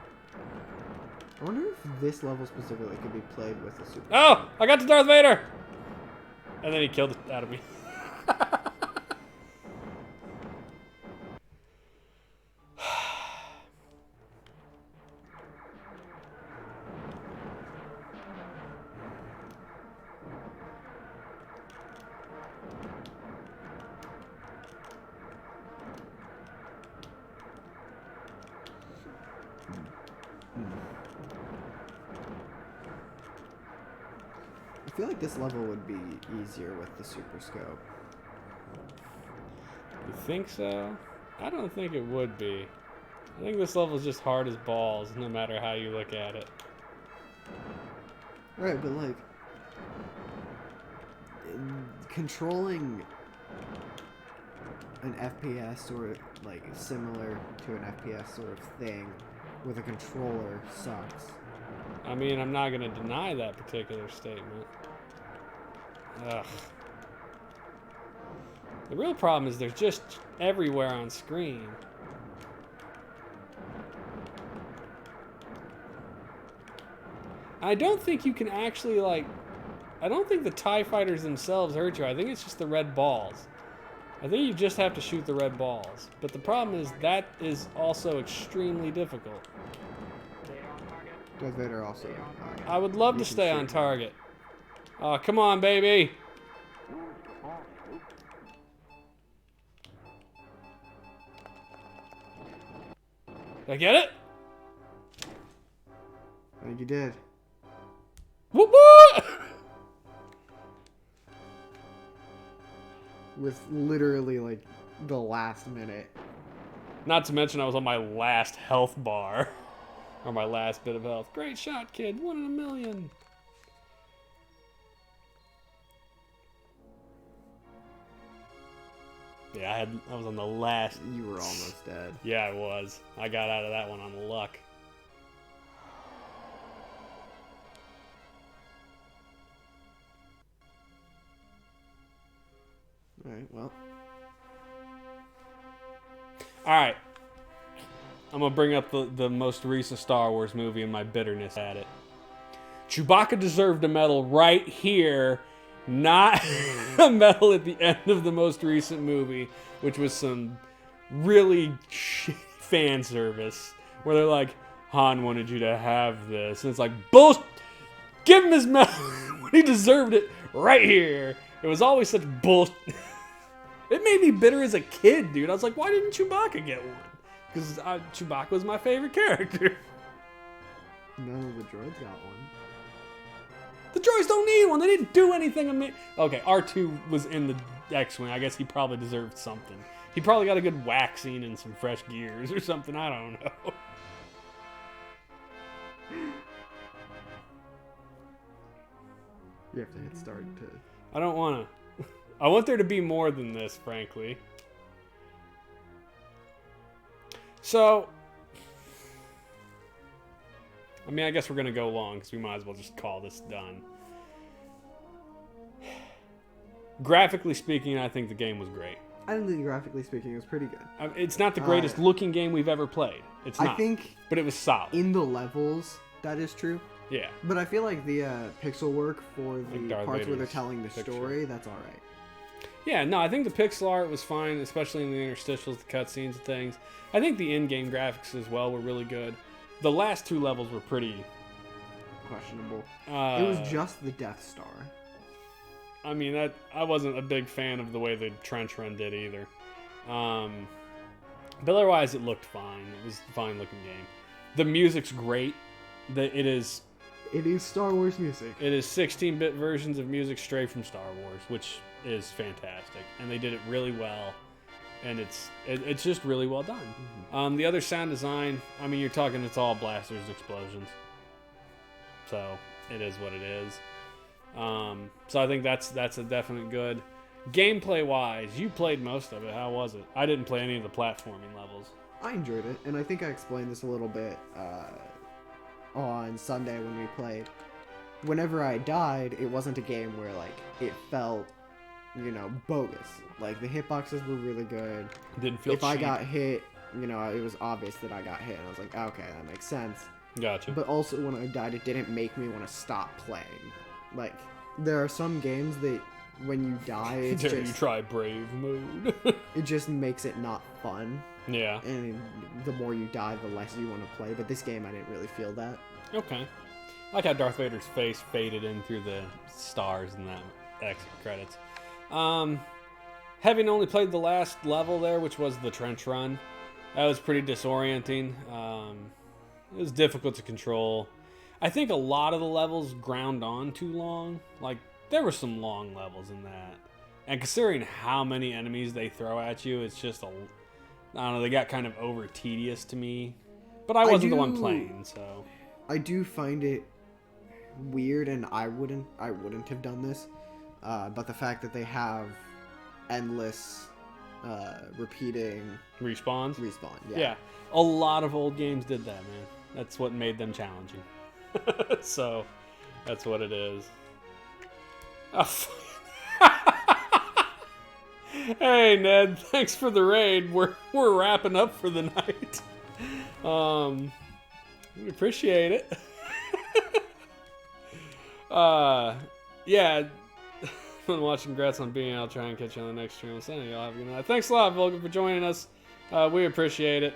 I wonder if this level specifically could be played with a super. Oh, I got to Darth Vader! And then he killed it out of me. I feel like this level would be easier with the super scope. You think so? I don't think it would be. I think this level is just hard as balls, no matter how you look at it. Right, but like controlling an FPS or like similar to an FPS sort of thing with a controller sucks. I mean, I'm not going to deny that particular statement. Ugh. The real problem is they're just everywhere on screen. I don't think you can actually, like... I don't think the TIE fighters themselves hurt you. I think it's just the red balls. I think you just have to shoot the red balls. But the problem is that is also extremely difficult. Darth Vader also. I would love to stay on target. Oh, come on, baby. Did I get it? I think you did. Whoop whoop! With literally like the last minute. Not to mention I was on my last health bar. Or my last bit of health. Great shot, kid. 1 in a million. Yeah, I was on the last. You were almost dead. Yeah, I was. I got out of that one on luck. Alright, well. Alright. I'm going to bring up the most recent Star Wars movie and my bitterness at it. Chewbacca deserved a medal right here, not a medal at the end of the most recent movie, which was some really shitty fan service where they're like, Han wanted you to have this. And it's like, bullshit! Give him his medal when he deserved it right here. It was always such bullshit. It made me bitter as a kid, dude. I was like, why didn't Chewbacca get one? Because Chewbacca was my favorite character. None of the droids got one. The droids don't need one. They didn't do anything. Okay, R2 was in the X-Wing. I guess he probably deserved something. He probably got a good waxing and some fresh gears or something. I don't know. You have to hit start to... I don't want to. I want there to be more than this, frankly. So, I mean, I guess we're going to go long because we might as well just call this done. Graphically speaking, I think the game was great. I think graphically speaking, it was pretty good. It's not the greatest looking game we've ever played. It's not. I think... But it was solid. In the levels, that is true. Yeah. But I feel like the pixel work for the Darth parts where they're Vader's telling the picture. story, that's alright. Yeah, no, I think the pixel art was fine, especially in the interstitials, the cutscenes and things. I think the in-game graphics as well were really good. The last 2 levels were pretty... Questionable. It was just the Death Star. I mean, I wasn't a big fan of the way the trench run did either. But otherwise, it looked fine. It was a fine-looking game. The music's great. It is Star Wars music. It is 16-bit versions of music straight from Star Wars, which is fantastic. And they did it really well. And it's just really well done. Mm-hmm. The other sound design, I mean, you're talking, it's all blasters and explosions. So, it is what it is. So I think that's a definite good. Gameplay-wise, you played most of it. How was it? I didn't play any of the platforming levels. I enjoyed it, and I think I explained this a little bit on Sunday when we played. Whenever I died, it wasn't a game where, like, it felt, bogus. Like, the hitboxes were really good. Didn't feel If cheap. I got hit, it was obvious that I got hit, and I was like, okay, that makes sense. Gotcha. But also, when I died, it didn't make me want to stop playing. Like, there are some games that, when you die, it's Dare just... you try brave mode. It just makes it not fun. Yeah. And the more you die, the less you want to play. But this game, I didn't really feel that. Okay. I like how Darth Vader's face faded in through the stars in that exit credits. Having only played the last level there, which was the trench run, that was pretty disorienting. It was difficult to control. I think a lot of the levels ground on too long. Like, there were some long levels in that. And considering how many enemies they throw at you, it's just I don't know, they got kind of over tedious to me. But I wasn't the one playing, so... I do find it weird, and I wouldn't have done this. But the fact that they have endless repeating... Respawns? Respawn, Yeah. A lot of old games did that, man. That's what made them challenging. So, that's what it is. Oh, hey, Ned. Thanks for the raid. We're wrapping up for the night. We appreciate it. Yeah. Been watching. Congrats on being. I'll try and catch you on the next stream on Sunday. Y'all have a good night. Thanks a lot, Volga, for joining us. We appreciate it.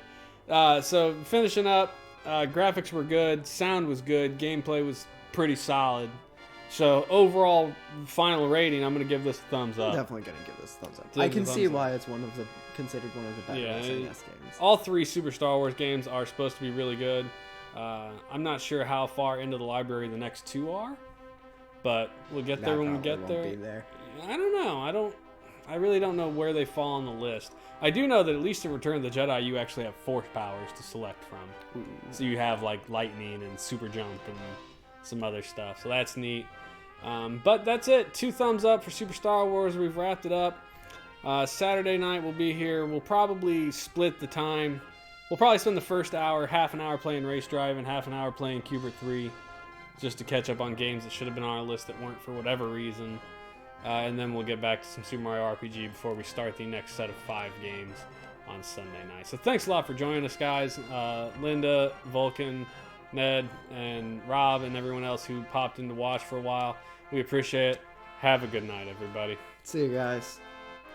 So finishing up, graphics were good, sound was good, gameplay was pretty solid. So overall final rating, I'm gonna give this a thumbs up. I'm definitely gonna give this a thumbs up. Give I it a can see thumbs why it's considered one of the better SNES games. All 3 Super Star Wars games are supposed to be really good. I'm not sure how far into the library the next 2 are, but we'll get there when we get there. Won't be there. I don't know. I really don't know where they fall on the list. I do know that at least in Return of the Jedi, you actually have force powers to select from. So you have like lightning and super jump and some other stuff. So that's neat. But that's it. 2 thumbs up for Super Star Wars. We've wrapped it up. Saturday night we'll be here. We'll probably split the time. We'll probably spend the first hour, half an hour playing Race Drive and half an hour playing Cubert 3, just to catch up on games that should have been on our list that weren't for whatever reason. And then we'll get back to some Super Mario RPG before we start the next set of 5 games on Sunday night. So thanks a lot for joining us, guys. Linda, Vulcan, Ned, and Rob, and everyone else who popped in to watch for a while. We appreciate it. Have a good night, everybody. See you guys.